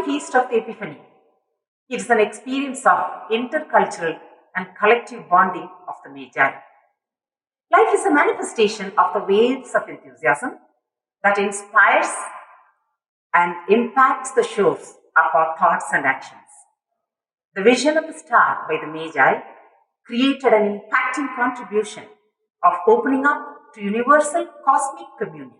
Holy Feast of the Epiphany. It is an experience of intercultural and collective bonding of the Magi. Life is a manifestation of the waves of enthusiasm that inspires and impacts the shores of our thoughts and actions. The vision of the star by the Magi created an impacting contribution of opening up to universal cosmic communion.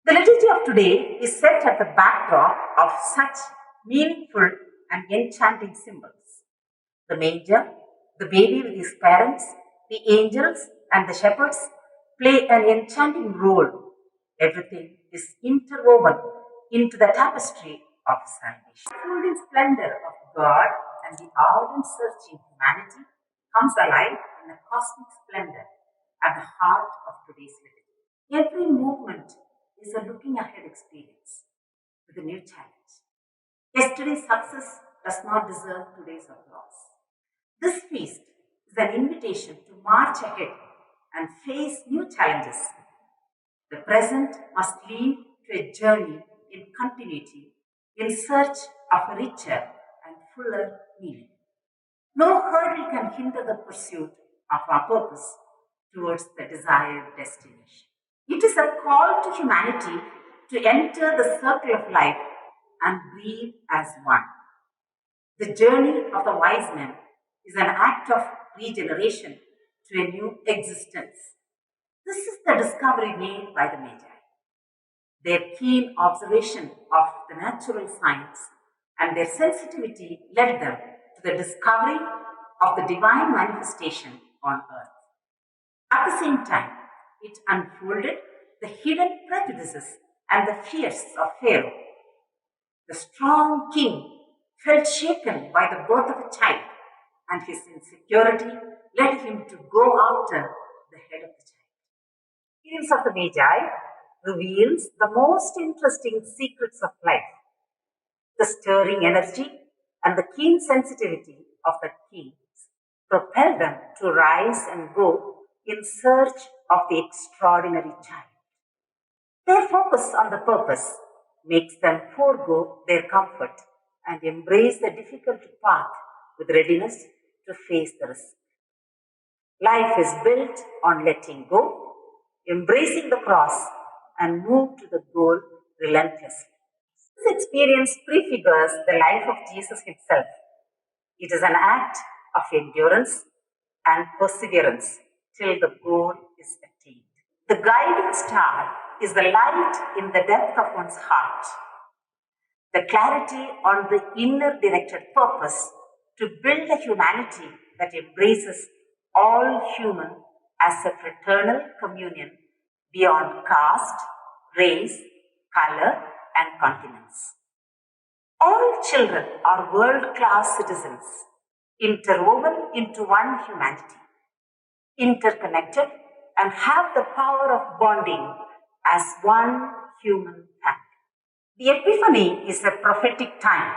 The liturgy of today is set at the backdrop of such meaningful and enchanting symbols. The manger, the baby with his parents, the angels, and the shepherds play an enchanting role. Everything is interwoven into the tapestry of salvation. The unfolding splendor of God and the ardent search in humanity comes alive in the cosmic splendor at the heart of today's liturgy. Every movement is a looking ahead experience with a new challenge. Yesterday's success does not deserve today's applause. This feast is an invitation to march ahead and face new challenges. The present must lead to a journey in continuity in search of a richer and fuller meaning. No hurdle can hinder the pursuit of our purpose towards the desired destination. It is a call to humanity to enter the circle of life and breathe as one. The journey of the wise men is an act of regeneration to a new existence. This is the discovery made by the Magi. Their keen observation of the natural science and their sensitivity led them to the discovery of the divine manifestation on earth. At the same time, it unfolded the hidden prejudices and the fears of Pharaoh. The strong king felt shaken by the birth of a child, and his insecurity led him to go after the head of the child. The experience of the Magi reveals the most interesting secrets of life. The stirring energy and the keen sensitivity of the kings propelled them to rise and go in search of the extraordinary child. Their focus on the purpose makes them forego their comfort and embrace the difficult path with readiness to face the risk. Life is built on letting go, embracing the cross, and move to the goal relentlessly. This experience prefigures the life of Jesus himself. It is an act of endurance and perseverance till the goal is attained. The guiding star is the light in the depth of one's heart, the clarity on the inner directed purpose to build a humanity that embraces all human as a fraternal communion beyond caste, race, color, and continents. All children are world-class citizens, interwoven into one humanity, interconnected and have the power of bonding as one human family. The Epiphany is a prophetic time,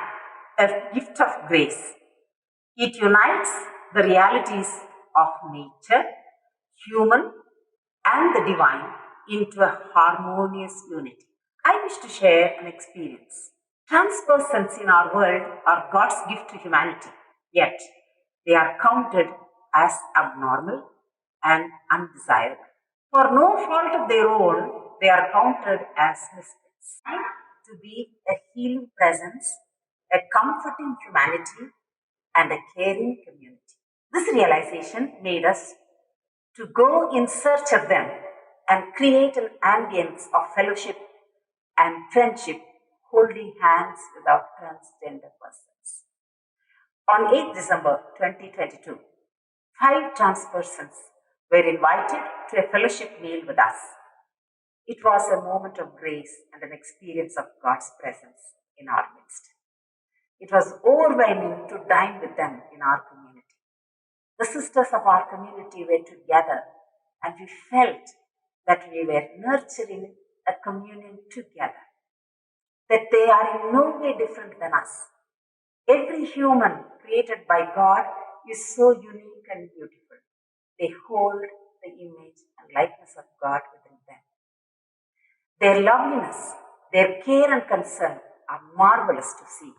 a gift of grace. It unites the realities of nature, human, and the divine into a harmonious unity. I wish to share an experience. Trans persons in our world are God's gift to humanity, yet they are counted as abnormal and undesirable. For no fault of their own, they are counted as misfits. To be a healing presence, a comforting humanity, and a caring community. This realization made us to go in search of them and create an ambience of fellowship and friendship, holding hands with our transgender persons. On 8th December 2022, 5 trans persons were invited to a fellowship meal with us. It was a moment of grace and an experience of God's presence in our midst. It was overwhelming to dine with them in our community. The sisters of our community were together, and we felt that we were nurturing a communion together, that they are in no way different than us. Every human created by God is so unique and beautiful. They hold the image and likeness of God within them. Their loveliness, their care and concern are marvelous to see,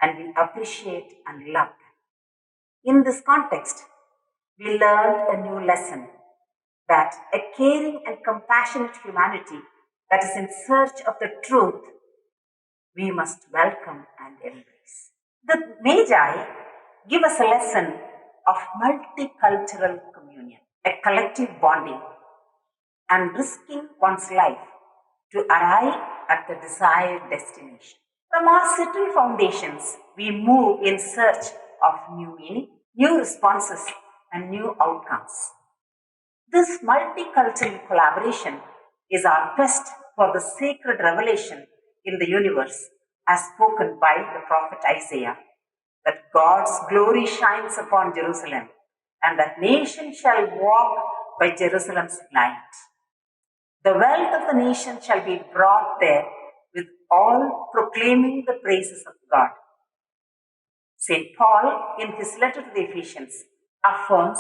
and we appreciate and love them. In this context, we learned a new lesson that a caring and compassionate humanity that is in search of the truth, we must welcome and embrace. The Magi give us a lesson of multicultural communion, a collective bonding, and risking one's life to arrive at the desired destination. From our settled foundations, we move in search of new meaning, new responses, and new outcomes. This multicultural collaboration is our quest for the sacred revelation in the universe, as spoken by the prophet Isaiah, that God's glory shines upon Jerusalem, and that nation shall walk by Jerusalem's light. The wealth of the nation shall be brought there, with all proclaiming the praises of God. St. Paul, in his letter to the Ephesians, affirms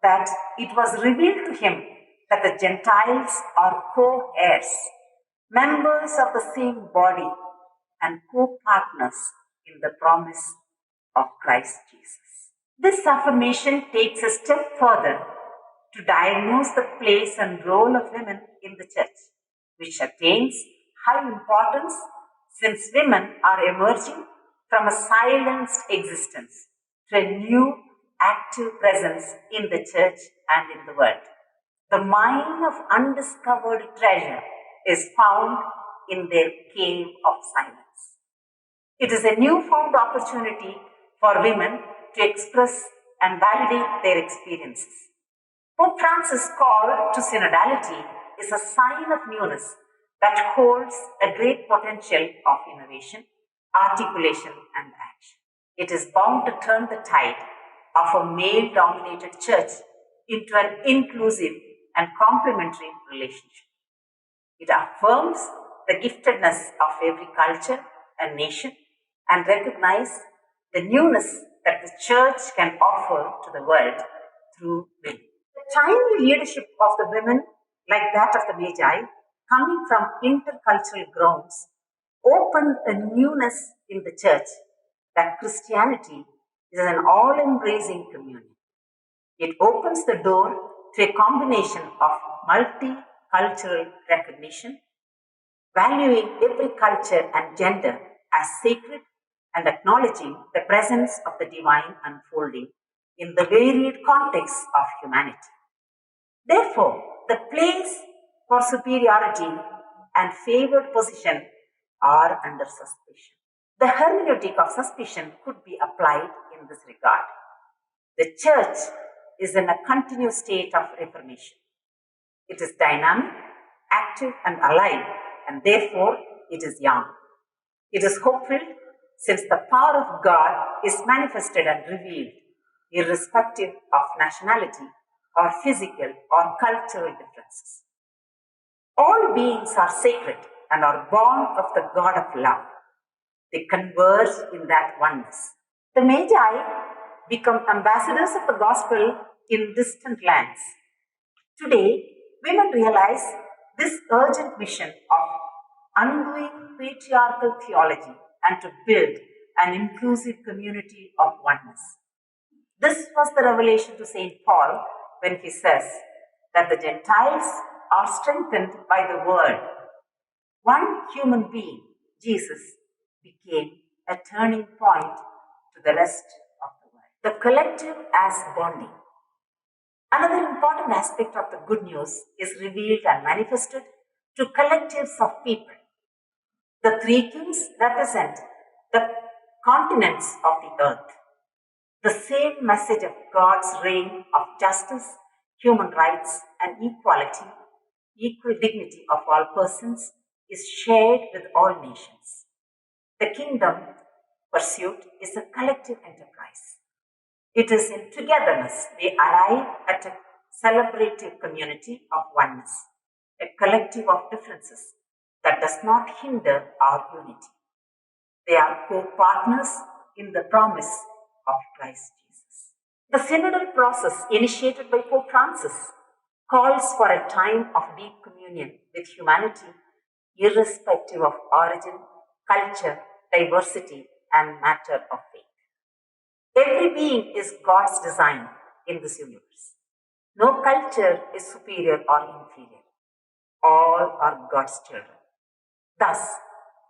that it was revealed to him that the Gentiles are co-heirs, members of the same body, and co-partners in the promise of Christ Jesus. This affirmation takes a step further to diagnose the place and role of women in the church, which attains high importance since women are emerging from a silenced existence to a new active presence in the church and in the world. The mine of undiscovered treasure is found in their cave of silence. It is a newfound opportunity for women to express and validate their experiences. Pope Francis' call to synodality is a sign of newness that holds a great potential of innovation, articulation, and action. It is bound to turn the tide of a male-dominated church into an inclusive and complementary relationship. It affirms the giftedness of every culture and nation and recognizes the newness that the church can offer to the world through women. The timely leadership of the women, like that of the Magi, coming from intercultural grounds, opened a newness in the church that Christianity is an all-embracing communion. It opens the door to a combination of multicultural recognition, valuing every culture and gender as sacred and acknowledging the presence of the divine unfolding in the varied context of humanity. Therefore, the place for superiority and favored position are under suspicion. The hermeneutic of suspicion could be applied in this regard. The church is in a continuous state of reformation. It is dynamic, active, and alive, and therefore it is young. It is hope-filled since the power of God is manifested and revealed, irrespective of nationality or physical or cultural differences. All beings are sacred and are born of the God of love. They converge in that oneness. The Magi become ambassadors of the gospel in distant lands. Today, women realize this urgent mission of undoing patriarchal theology and to build an inclusive community of oneness. This was the revelation to St. Paul when he says that the Gentiles are strengthened by the word. One human being, Jesus, became a turning point to the rest of the world. The collective as bonding. Another important aspect of the good news is revealed and manifested to collectives of people. The three kings represent the continents of the earth. The same message of God's reign of justice, human rights, and equality, equal dignity of all persons, is shared with all nations. The kingdom pursuit is a collective enterprise. It is in togetherness we arrive at a celebrative community of oneness, a collective of differences that does not hinder our unity. They are co-partners in the promise of Christ Jesus. The synodal process initiated by Pope Francis calls for a time of deep communion with humanity, irrespective of origin, culture, diversity, and matter of faith. Every being is God's design in this universe. No culture is superior or inferior. All are God's children. Thus,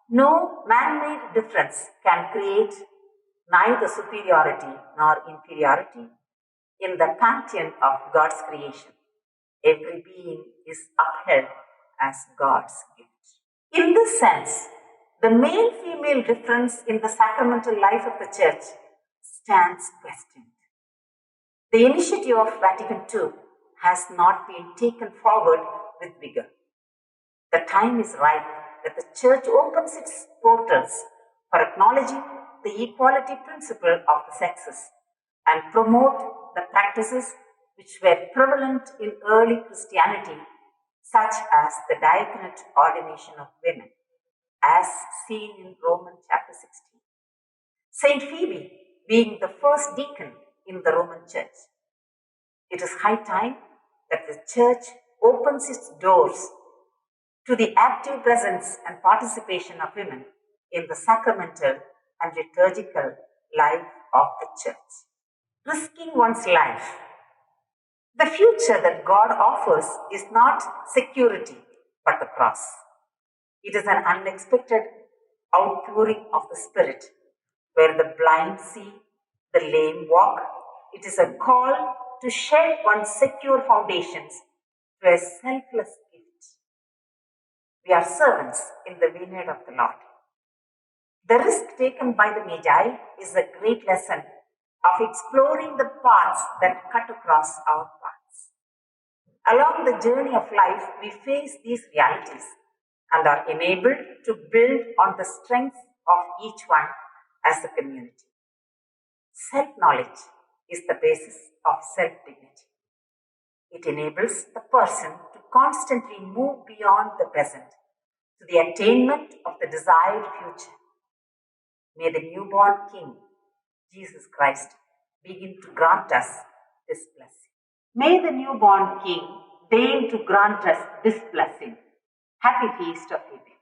no man-made difference can create neither superiority nor inferiority in the pantheon of God's creation. Every being is upheld as God's gift. In this sense, the male-female difference in the sacramental life of the Church stands questioned. The initiative of Vatican II has not been taken forward with vigor. The time is ripe that the Church opens its portals for acknowledging the equality principle of the sexes and promote the practices which were prevalent in early Christianity, such as the diaconate ordination of women, as seen in Romans chapter 16. Saint Phoebe being the first deacon in the Roman Church. It is high time that the Church opens its doors to the active presence and participation of women in the sacramental and liturgical life of the Church. Risking one's life. The future that God offers is not security, but the cross. It is an unexpected outpouring of the Spirit, where the blind see, the lame walk. It is a call to shed one's secure foundations to a selfless gift. We are servants in the vineyard of the Lord. The risk taken by the Magi is a great lesson of exploring the paths that cut across our paths. Along the journey of life, we face these realities and are enabled to build on the strength of each one as a community. Self-knowledge is the basis of self-dignity. It enables the person to constantly move beyond the present to the attainment of the desired future. May the newborn King, Jesus Christ, begin to grant us this blessing. May the newborn King deign to grant us this blessing. Happy Feast of Epiphany.